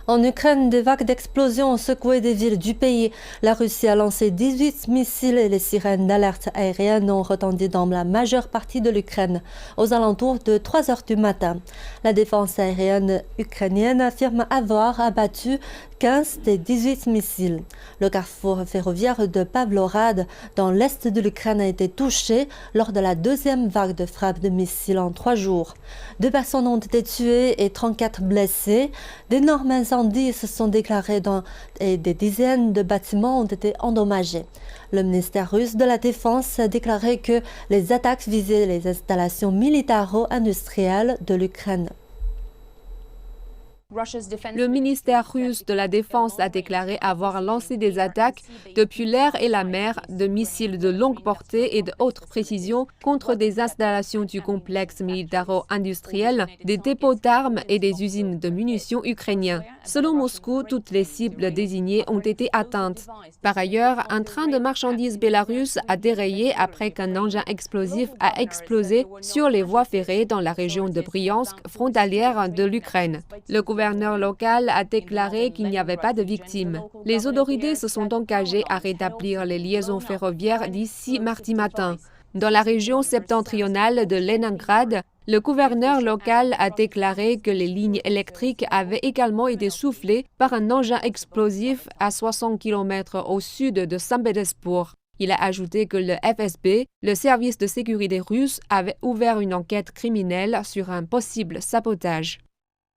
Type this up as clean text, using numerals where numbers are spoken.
En Ukraine, des vagues d'explosions ont secoué des villes du pays. La Russie a lancé 18 missiles et les sirènes d'alerte aérienne ont retenti dans la majeure partie de l'Ukraine, aux alentours de 3 heures du matin. La défense aérienne ukrainienne affirme avoir abattu 15 des 18 missiles. Le carrefour ferroviaire de Pavlorad, dans l'est de l'Ukraine, a été touché lors de la deuxième vague de frappes de missiles en 3 jours. 2 personnes ont été tuées et 34 blessées. D'énormes incendies se sont déclarés et des dizaines de bâtiments ont été endommagés. Le ministère russe de la Défense a déclaré que les attaques visaient les installations militaro-industrielles de l'Ukraine. Le ministère russe de la Défense a déclaré avoir lancé des attaques depuis l'air et la mer de missiles de longue portée et de haute précision contre des installations du complexe militaro-industriel, des dépôts d'armes et des usines de munitions ukrainiens. Selon Moscou, toutes les cibles désignées ont été atteintes. Par ailleurs, un train de marchandises bélarusse a dérayé après qu'un engin explosif a explosé sur les voies ferrées dans la région de Bryansk, frontalière de l'Ukraine. Le gouverneur local a déclaré qu'il n'y avait pas de victimes. Les autorités se sont engagées à rétablir les liaisons ferroviaires d'ici mardi matin. Dans la région septentrionale de Leningrad, le gouverneur local a déclaré que les lignes électriques avaient également été soufflées par un engin explosif à 60 km au sud de Saint-Pétersbourg. Il a ajouté que le FSB, le service de sécurité russe, avait ouvert une enquête criminelle sur un possible sabotage.